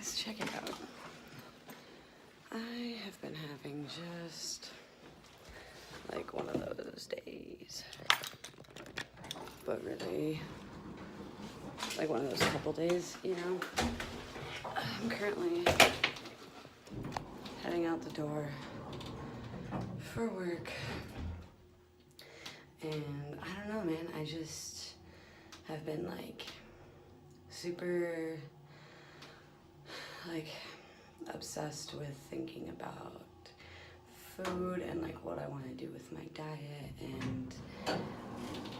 guys, check it out. I have been having just like one of those days, but really like one of those couple days, you know. I'm currently heading out the door for work, and I don't know, man, I just have been like super like obsessed with thinking about food and like what I want to do with my diet. And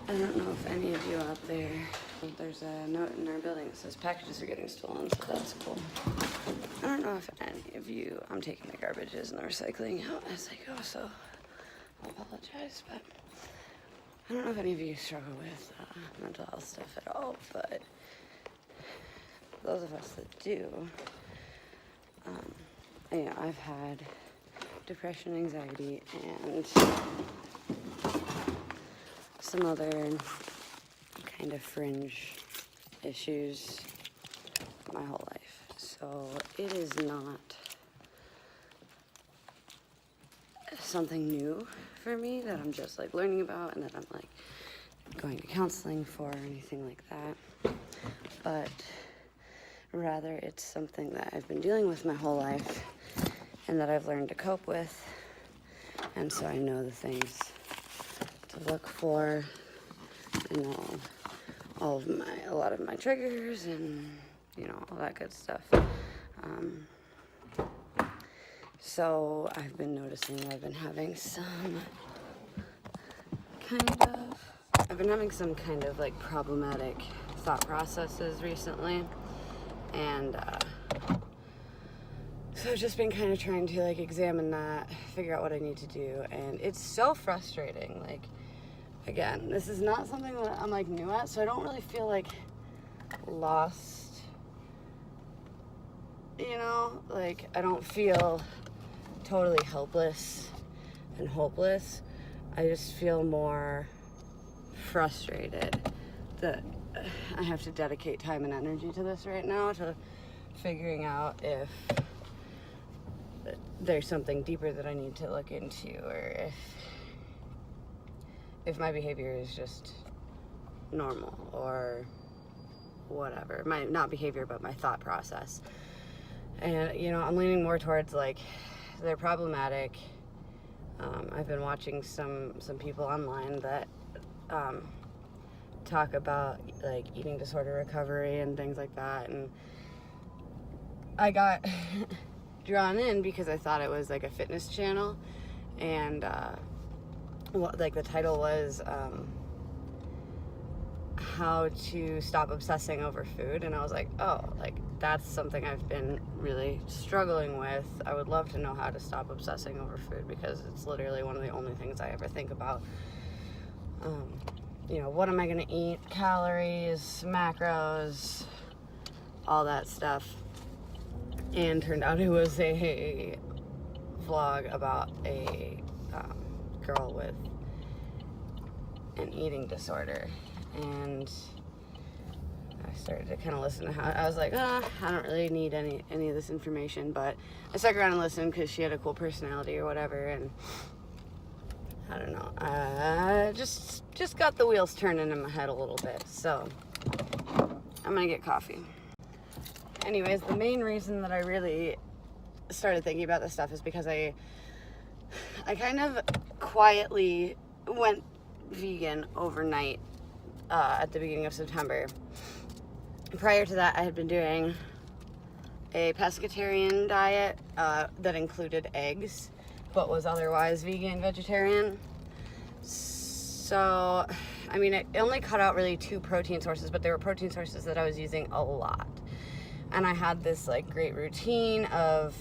I don't know if any of you out there, there's a note in our building that says packages are getting stolen, so that's cool. I don't know if any of you, I'm taking the garbages and the recycling out as I go, so I apologize, but I don't know if any of you struggle with mental health stuff at all, but those of us that do, you know, I've had depression, anxiety, and some other kind of fringe issues my whole life. So it is not something new for me that I'm just like learning about and that I'm like going to counseling for or anything like that. But rather it's something that I've been dealing with my whole life and that I've learned to cope with. And so I know the things to look for, you know, a lot of my triggers and, you know, all that good stuff. So I've been noticing I've been having some kind of like problematic thought processes recently. And so I've just been kind of trying to like examine that, figure out what I need to do, and it's so frustrating. Like, again, this is not something that I'm like new at, so I don't really feel like lost, you know? Like, I don't feel totally helpless and hopeless. I just feel more frustrated that I have to dedicate time and energy to this right now, to figuring out if there's something deeper that I need to look into, or if my behavior is just normal or whatever. Not behavior, but my thought process. And, you know, I'm leaning more towards like they're problematic. I've been watching some people online that talk about like eating disorder recovery and things like that, and I got drawn in because I thought it was like a fitness channel, and like the title was how to stop obsessing over food, and I was like, oh, like that's something I've been really struggling with. I would love to know how to stop obsessing over food, because it's literally one of the only things I ever think about. You know, what am I gonna eat, calories, macros, all that stuff. And turned out it was a vlog about a girl with an eating disorder. And I started to kind of listen to how, I was like, I don't really need any of this information, but I stuck around and listened because she had a cool personality or whatever, and I don't know, I just got the wheels turning in my head a little bit, so I'm gonna get coffee. Anyways, the main reason that I really started thinking about this stuff is because I kind of quietly went vegan overnight at the beginning of September. Prior to that, I had been doing a pescatarian diet that included eggs, but was otherwise vegan, vegetarian. So, I mean, it only cut out really 2 protein sources, but they were protein sources that I was using a lot. And I had this like great routine of,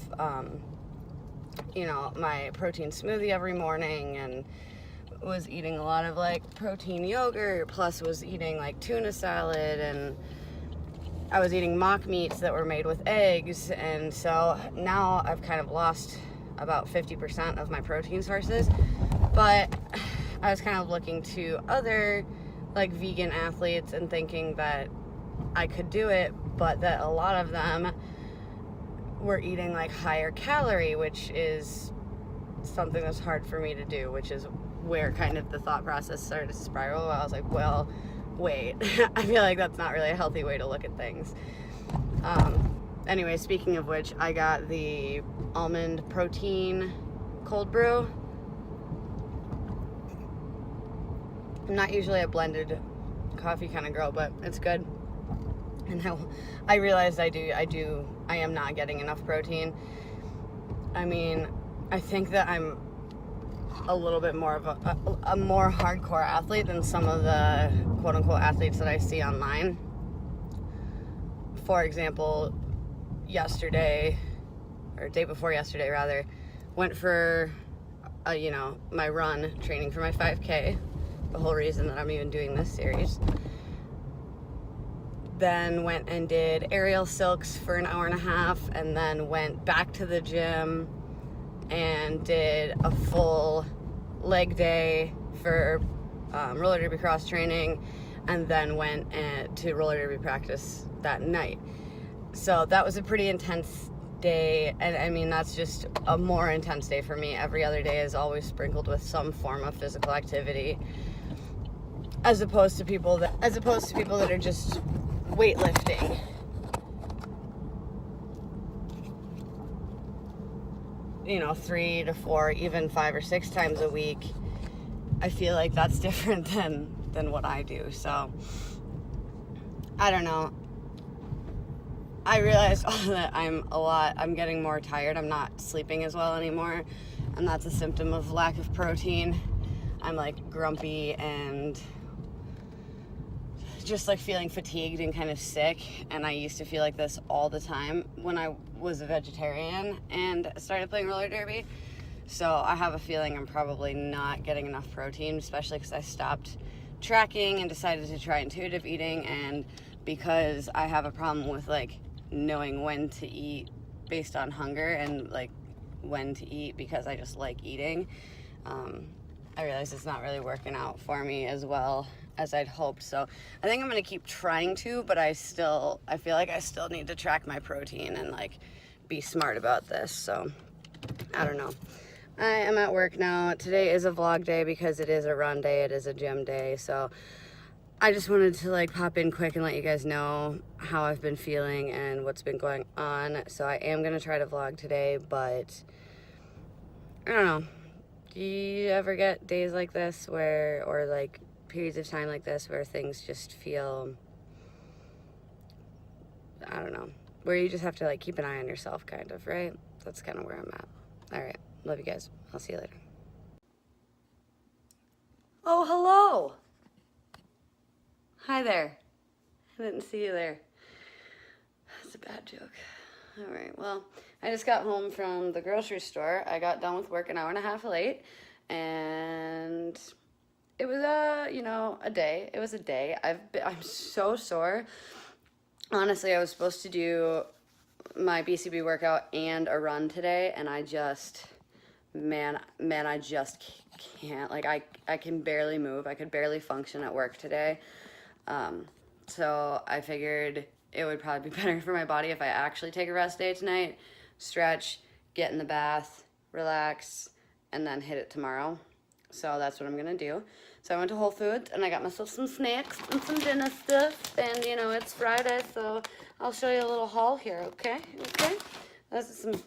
you know, my protein smoothie every morning, and was eating a lot of like protein yogurt, plus was eating like tuna salad, and I was eating mock meats that were made with eggs. And so now I've kind of lost about 50% of my protein sources, but I was kind of looking to other like vegan athletes and thinking that I could do it, but that a lot of them were eating like higher calorie, which is something that's hard for me to do, which is where kind of the thought process started to spiral. I was like, well, wait, I feel like that's not really a healthy way to look at things. Anyway, speaking of which, I got the almond protein cold brew. I'm not usually a blended coffee kind of girl, but it's good. And I realized I am not getting enough protein. I mean, I think that I'm a little bit more of a more hardcore athlete than some of the quote-unquote athletes that I see online. For example, yesterday, or day before yesterday rather, went for my run, training for my 5K, the whole reason that I'm even doing this series. Then went and did aerial silks for an hour and a half, and then went back to the gym and did a full leg day for roller derby cross training, and then went to roller derby practice that night. So that was a pretty intense day, and I mean, that's just a more intense day for me. Every other day is always sprinkled with some form of physical activity, as opposed to people that are just weightlifting. You know, 3 to 4, even 5 or 6 times a week. I feel like that's different than what I do. So I don't know. I realized that I'm getting more tired. I'm not sleeping as well anymore, and that's a symptom of lack of protein. I'm like grumpy and just like feeling fatigued and kind of sick, and I used to feel like this all the time when I was a vegetarian and started playing roller derby. So I have a feeling I'm probably not getting enough protein, especially because I stopped tracking and decided to try intuitive eating, and because I have a problem with like knowing when to eat based on hunger and like when to eat because I just like eating. I realize it's not really working out for me as well as I'd hoped. So I think I'm gonna keep trying to, but I feel like I still need to track my protein and like be smart about this. So I don't know. I am at work now. Today is a vlog day because it is a run day, it is a gym day. So I just wanted to like pop in quick and let you guys know how I've been feeling and what's been going on. So I am gonna try to vlog today, but I don't know. Do you ever get days like this or like periods of time like this where things just feel, I don't know, where you just have to like keep an eye on yourself kind of, right? That's kind of where I'm at. All right, love you guys. I'll see you later. Oh, hello. Hi there. I didn't see you there. That's a bad joke. All right, well, I just got home from the grocery store. I got done with work an hour and a half late, and it was a day. It was a day. I'm so sore. Honestly, I was supposed to do my BCB workout and a run today, and I just, man, I just can't. Like, I can barely move. I could barely function at work today. So I figured it would probably be better for my body if I actually take a rest day tonight, stretch, get in the bath, relax, and then hit it tomorrow. So that's what I'm gonna do. So I went to Whole Foods and I got myself some snacks and some dinner stuff, and you know, it's Friday, so I'll show you a little haul here, okay? Okay? This is some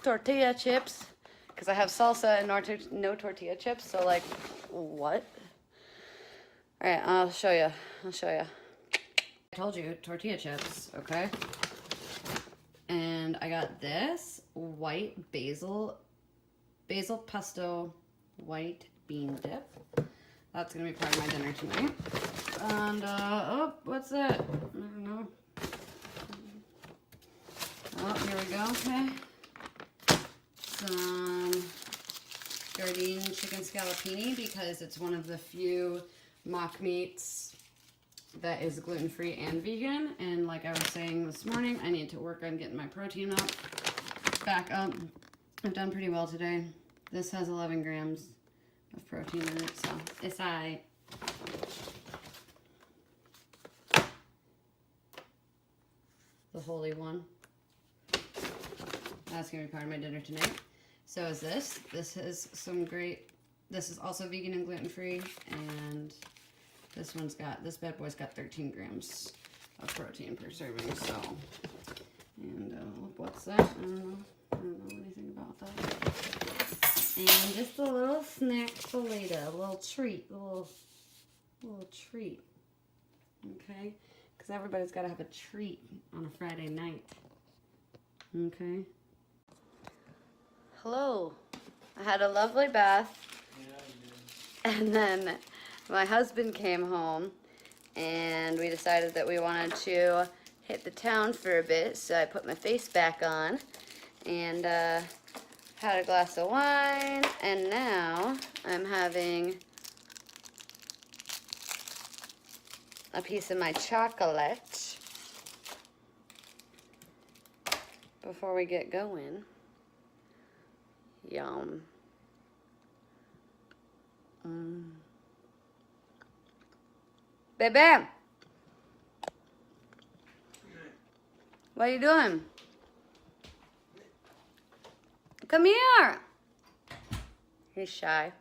tortilla chips, because I have salsa and no tortilla chips, so like, what? All right, I'll show you. I told you, tortilla chips, okay? And I got this white basil pesto white bean dip. That's gonna be part of my dinner tonight. And, oh, what's that? I don't know. Oh, here we go, okay. Some Gardein chicken scallopini, because it's one of the few mock meats that is gluten-free and vegan. And like I was saying this morning, I need to work on getting my protein back up. I've done pretty well today. This has 11 grams of protein in it, so it's alright. The holy one. That's gonna be part of my dinner tonight. So is this. This is some great. This is also vegan and gluten free, and this bad boy's got 13 grams of protein per serving. So, and what's that? I don't know anything about that. And just a little snack for later, a little treat, a little treat. Okay, because everybody's got to have a treat on a Friday night. Okay. Hello. I had a lovely bath. Yeah, you did. And then my husband came home, and we decided that we wanted to hit the town for a bit, so I put my face back on and had a glass of wine, and now I'm having a piece of my chocolate before we get going. Yum. Baby! What are you doing? Come here! He's shy.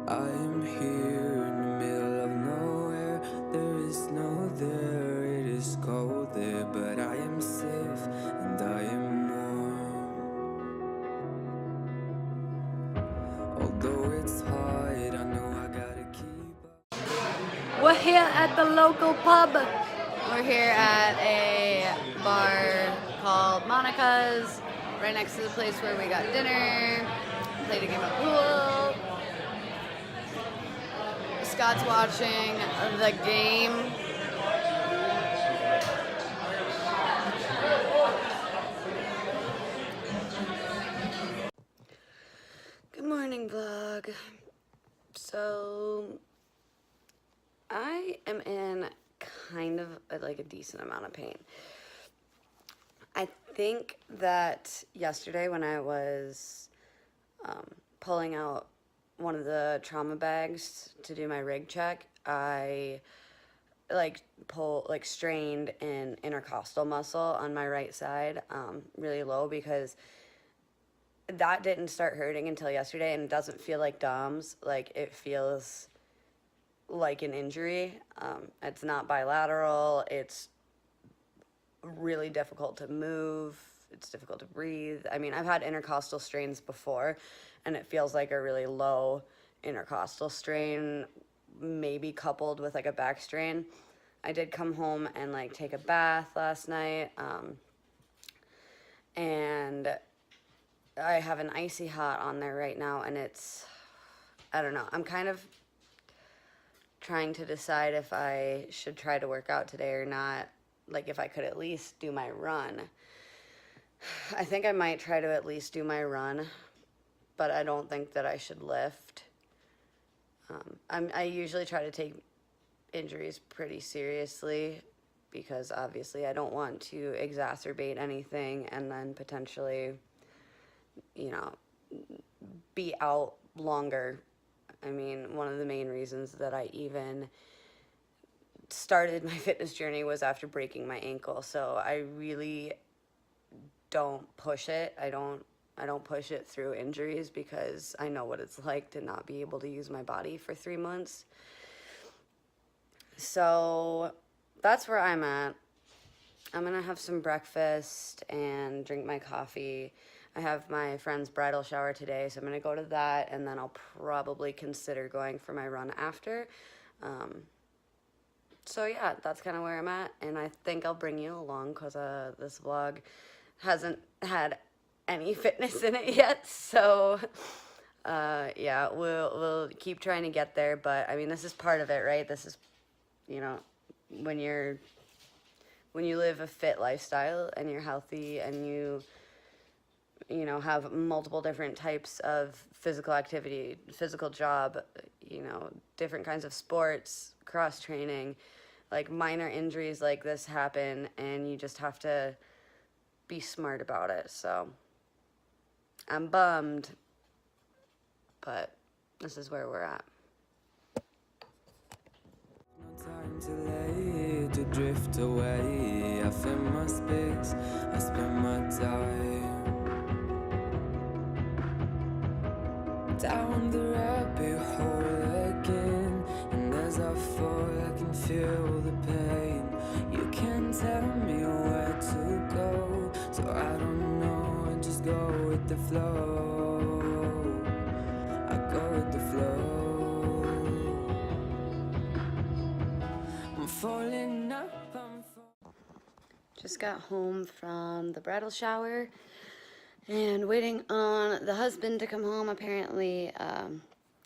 I am here in the middle of nowhere. There is no there, it is cold there, but I am safe and I am warm. Although it's hard, I know I gotta keep up. We're here at the local pub. We're here at a bar called Monica's, right next to the place where we got dinner, played a game of pool. Scott's watching the game. Good morning, vlog. So, I am in kind of like a decent amount of pain. I think that yesterday when I was pulling out one of the trauma bags to do my rig check, I strained an intercostal muscle on my right side really low, because that didn't start hurting until yesterday, and it doesn't feel like DOMS. Like, it feels like an injury. It's not bilateral. It's really difficult to move. It's difficult to breathe. I mean, I've had intercostal strains before, and it feels like a really low intercostal strain, maybe coupled with like a back strain. I did come home and like take a bath last night, and I have an icy hot on there right now, and it's, I don't know, I'm kind of trying to decide if I should try to work out today or not. Like, if I could at least do my run. I think I might try to at least do my run, but I don't think that I should lift. I usually try to take injuries pretty seriously, because obviously I don't want to exacerbate anything and then potentially, you know, be out longer. I mean, one of the main reasons that I even started my fitness journey was after breaking my ankle. So I really don't push it. I don't push it through injuries, because I know what it's like to not be able to use my body for 3 months. So that's where I'm at. I'm gonna have some breakfast and drink my coffee. I have my friend's bridal shower today, so I'm gonna go to that, and then I'll probably consider going for my run after. So yeah, that's kind of where I'm at, and I think I'll bring you along, because this vlog hasn't had any fitness in it yet. So yeah, we'll keep trying to get there, but I mean, this is part of it, right? This is, you know, when you live a fit lifestyle and you're healthy and you know, have multiple different types of physical activity, physical job, you know, different kinds of sports, cross training, like minor injuries like this happen, and you just have to be smart about it. So I'm bummed, but this is where we're at. No time to lay, to drift away. I fill my space, I spend my time down the rabbit hole again. And as I fall, I can feel the pain. You can't tell me where to go, so I don't know, I just go with the flow. I go with the flow. I'm falling up, I'm falling. Just got home from the bridal shower and waiting on the husband to come home. Apparently,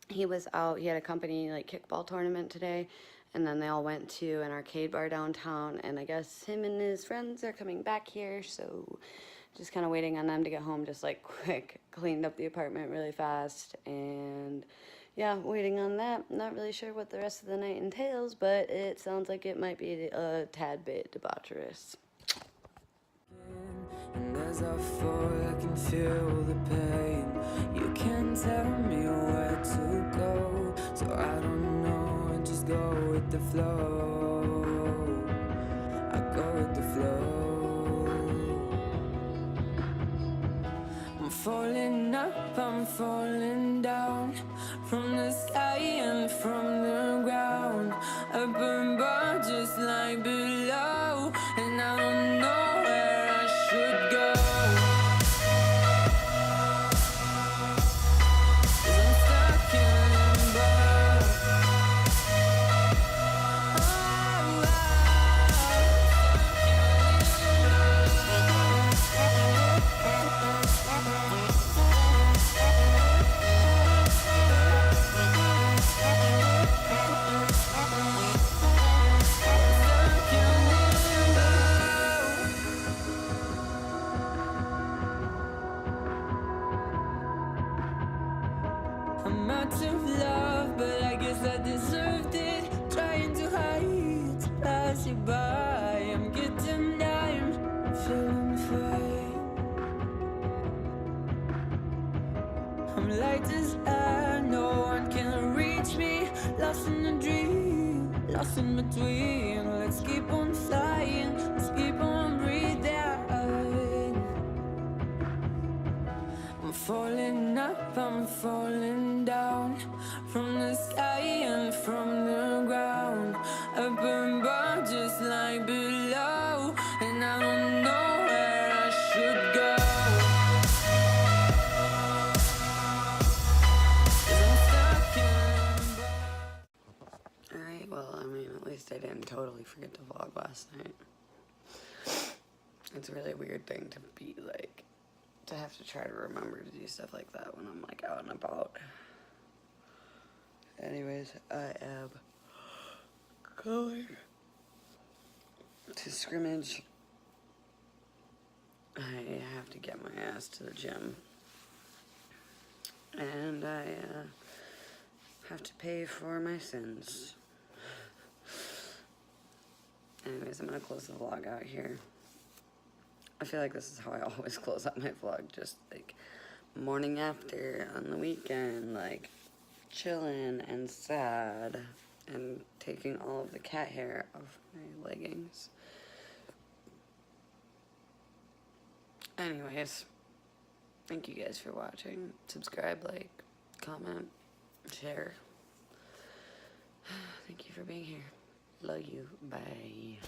he was out. He had a company like kickball tournament today, and then they all went to an arcade bar downtown. And I guess him and his friends are coming back here, so just kind of waiting on them to get home. Just like quick, cleaned up the apartment really fast, and yeah, waiting on that. Not really sure what the rest of the night entails, but it sounds like it might be a tad bit debaucherous. And as I fall, I can feel the pain. You can't tell me where to go, so I don't know, I just go with the flow. I go with the flow. I'm falling up, I'm falling down, from the sky and from the ground. Up above, just like below, and I don't know where I should go. 'Cause I'm stuck in limbo. I'm out of love, but I guess I deserved it. Trying to hide, to pass you by. I'm getting down, feeling fine. I'm light as air, no one can reach me. Lost in a dream, lost in between. Let's keep on flying, let's keep on breathing. I'm falling up, I'm falling down, from the sky and from the ground. Up above, just like below, and I don't know where I should go. 'Cause I'm stuck in limbo. Alright, well, I mean, at least I didn't totally forget to vlog last night. It's a really weird thing to be like, to have to try to remember to do stuff like that when I'm like out and about. Anyways, I am going to scrimmage. I have to get my ass to the gym. And I have to pay for my sins. Anyways, I'm gonna close the vlog out here. I feel like this is how I always close out my vlog, just like morning after on the weekend, like chilling and sad and taking all of the cat hair off my leggings. Anyways, thank you guys for watching. Subscribe, like, comment, share. Thank you for being here. Love you. Bye.